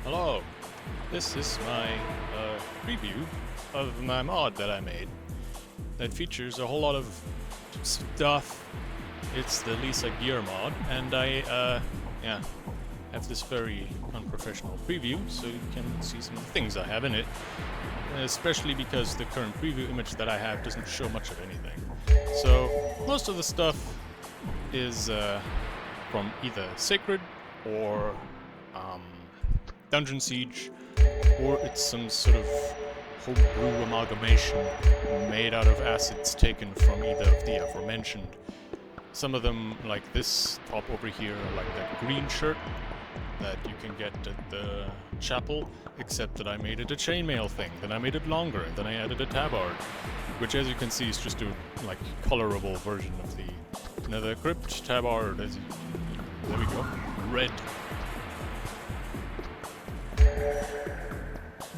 Hello, this is my preview of my mod that I made that features a whole lot of stuff. It's the LisaGearMod, and I have this very unprofessional preview, so you can see some things I have in it, especially because the current preview image that I have doesn't show much of anything. So most of the stuff is from either Sacred or Dungeon Siege, or it's some sort of homebrew amalgamation made out of assets taken from either of the aforementioned. Some of them, like this top over here, like that green shirt that you can get at the chapel, except that I made it a chainmail thing, then I made it longer, and then I added a tabard, which as you can see is just a like colorable version of the Nether Crypt tabard. There we go, red.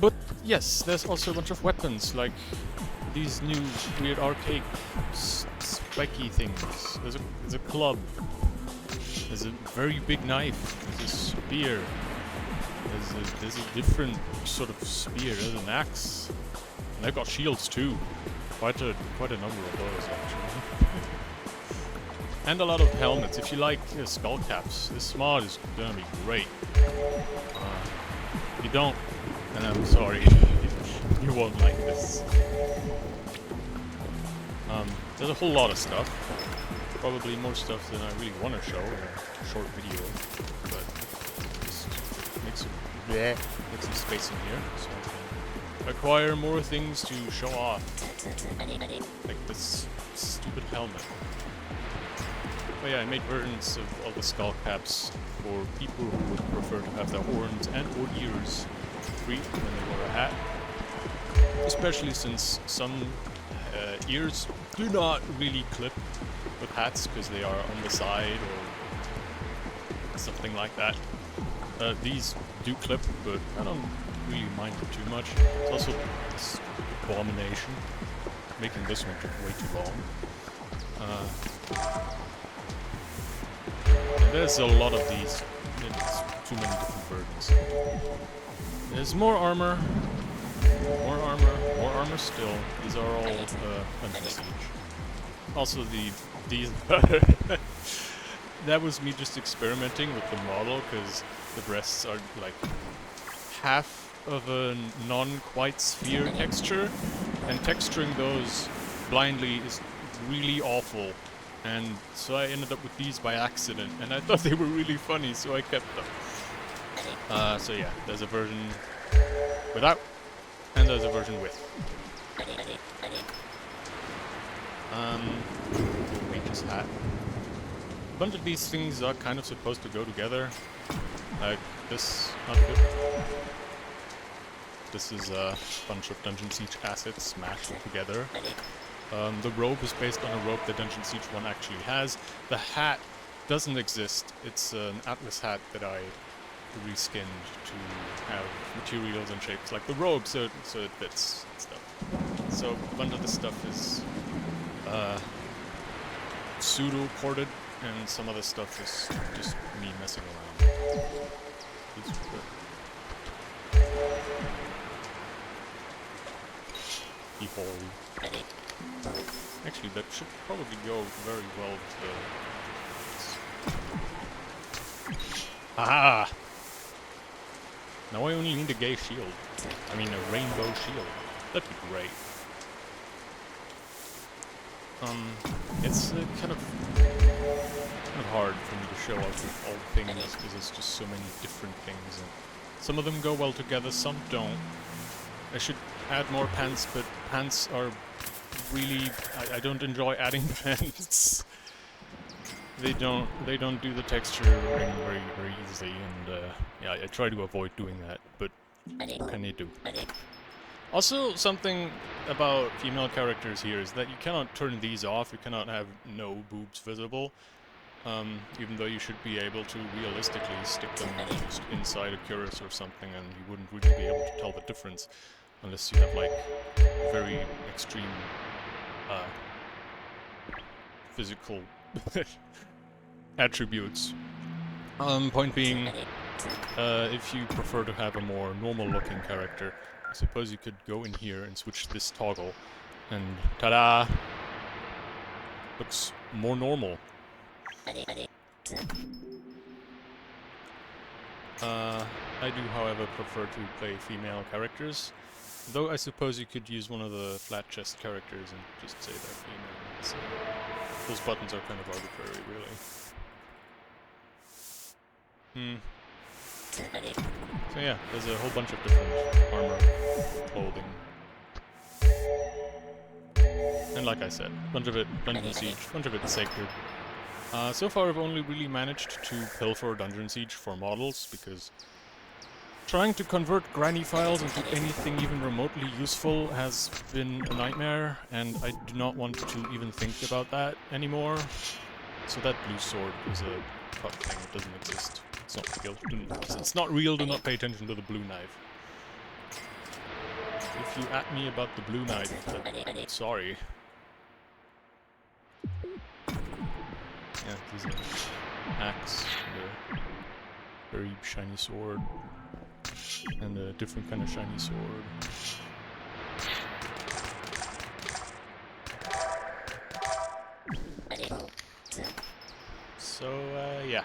But yes, there's also a bunch of weapons, like these new weird arcade spiky things. There's a club. There's a very big knife. There's a spear. There's a different sort of spear. There's an axe. And they've got shields too. Quite a number of those actually. And a lot of helmets. If you like skull caps, this mod is gonna be great. If you don't, then I'm sorry. You won't like this. There's a whole lot of stuff. Probably more stuff than I really want to show in a short video, but just make some space in here so I can acquire more things to show off. Like this stupid helmet. But yeah, I made versions of all the skull caps for people who would prefer to have their horns and or ears free when they wear a hat. Especially since some ears do not really clip with hats because they are on the side or something like that. These do clip, but I don't really mind it too much. It's also this abomination, making this one way too long. There's a lot of these. It's too many different versions. There's more armor. More armor still. These are all Dungeon Siege. Also these that was me just experimenting with the model because the breasts are like half of a non-quite sphere texture, and texturing those blindly is really awful. And so I ended up with these by accident, and I thought they were really funny, so I kept them. So yeah, there's a version without, and there's a version with. Mage's hat. A bunch of these things are kind of supposed to go together. Like this outfit. This is a bunch of Dungeon Siege assets smashed together. The robe is based on a robe that Dungeon Siege 1 actually has. The hat doesn't exist. It's an Atlyss hat that I reskinned to have materials and shapes like the robe, so it fits and stuff. So a bunch of the stuff is pseudo-ported, and some of the stuff is just me messing around. Actually, that should probably go very well with the... Ah! Now I only need a gay shield. I mean, a rainbow shield. That'd be great. It's kind of hard for me to show off all things because there's just so many different things. And some of them go well together, some don't. I should add more pants, but pants are really... I don't enjoy adding pants. They don't do the texturing very easily, and yeah, I try to avoid doing that, but what can you do? Also, something about female characters here is that you cannot turn these off. You cannot have no boobs visible, even though you should be able to realistically stick them just inside a cuirass or something, and you wouldn't really be able to tell the difference unless you have like very extreme physical attributes. Point being, if you prefer to have a more normal-looking character, I suppose you could go in here and switch this toggle, and ta-da! Looks more normal. I do, however, prefer to play female characters, though I suppose you could use one of the flat chest characters and just say they're female. So those buttons are kind of arbitrary, really. So yeah, there's a whole bunch of different armor, clothing. And like I said, bunch of it Dungeon Siege, bunch of it Sacred. So far I've only really managed to pilfer Dungeon Siege for models, because trying to convert granny files into anything even remotely useful has been a nightmare, and I do not want to even think about that anymore. So that blue sword is a cut thing, it doesn't exist. It's not real. It's not real, do not pay attention to the blue knife. If you at me about the blue knife, sorry. Yeah, there's an axe, and a very shiny sword, and a different kind of shiny sword. So, yeah.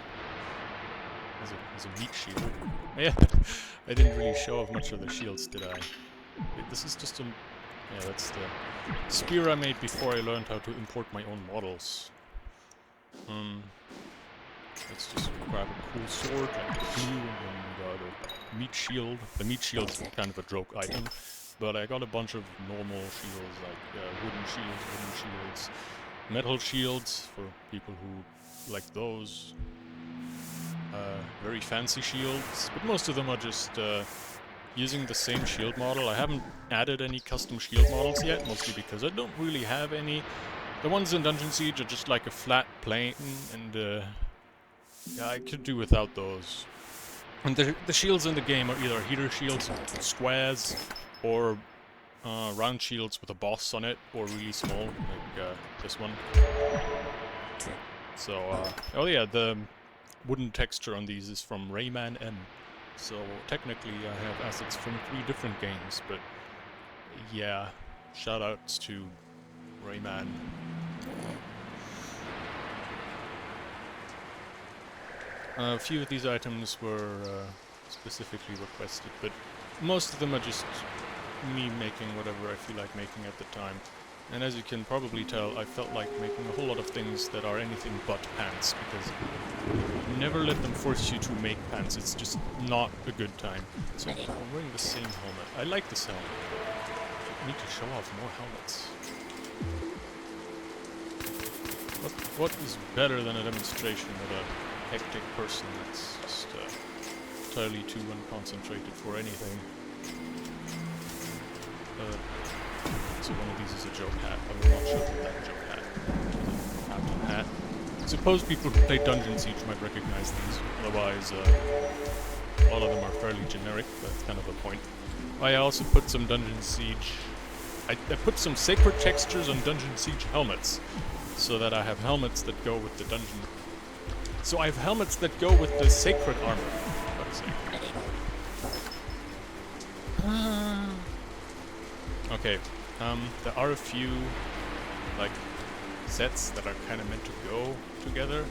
There's a meat shield. Yeah, I didn't really show off much of the shields, did I? Wait, this is just a... Yeah, that's the spear I made before I learned how to import my own models. Let's just grab a cool sword, like the blue, and then we got a meat shield. The meat shield is kind of a joke item, but I got a bunch of normal shields, like wooden shields, metal shields for people who like those. Very fancy shields, but most of them are just using the same shield model. I haven't added any custom shield models yet, mostly because I don't really have any. The ones in Dungeon Siege are just like a flat plane, and yeah, I could do without those. And the shields in the game are either heater shields, squares, or round shields with a boss on it, or really small, like this one. So, oh yeah, the wooden texture on these is from Rayman M. So technically I have assets from 3 different games, but yeah, shoutouts to Rayman. A few of these items were specifically requested, but most of them are just me making whatever I feel like making at the time. And as you can probably tell, I felt like making a whole lot of things that are anything but pants, because you never let them force you to make pants. It's just not a good time. So I'm wearing the same helmet. I like this helmet. I need to show off more helmets. What is better than a demonstration of a hectic person that's just entirely too unconcentrated for anything? So one of these is a joke hat. I will not show you that joke hat. It's a captain hat. I suppose people who play Dungeon Siege might recognize these. Otherwise, a lot of them are fairly generic. That's kind of the point. I also put some Dungeon Siege... I put some sacred textures on Dungeon Siege helmets, so that I have helmets that go with the dungeon. So I have helmets that go with the sacred armor. Let's see. Okay. There are a few, like, sets that are kind of meant to go together.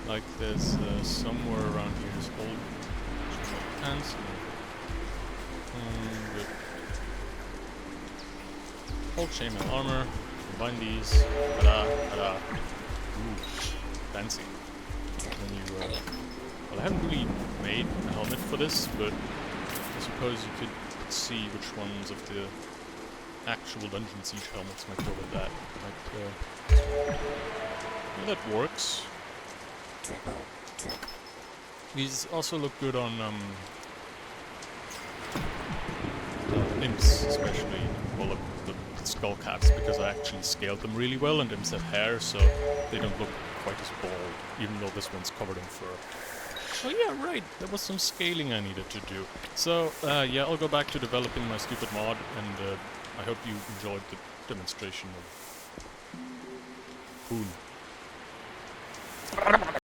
Like, there's somewhere around here is old pants. Good. Old chainmail armor. Combine these. Ta-da, ta-da. Ooh, fancy. Then you, well, I haven't really made a helmet for this, but I suppose you could see which ones of the actual Dungeon Siege helmets might go with that. Like, well, that works. These also look good on imps, especially. Well, the skull caps, because I actually scaled them really well, and imps have hair, so they don't look quite as bald, even though this one's covered in fur. Oh yeah, right, there was some scaling I needed to do. So, yeah, I'll go back to developing my stupid mod, and I hope you enjoyed the demonstration of Boon.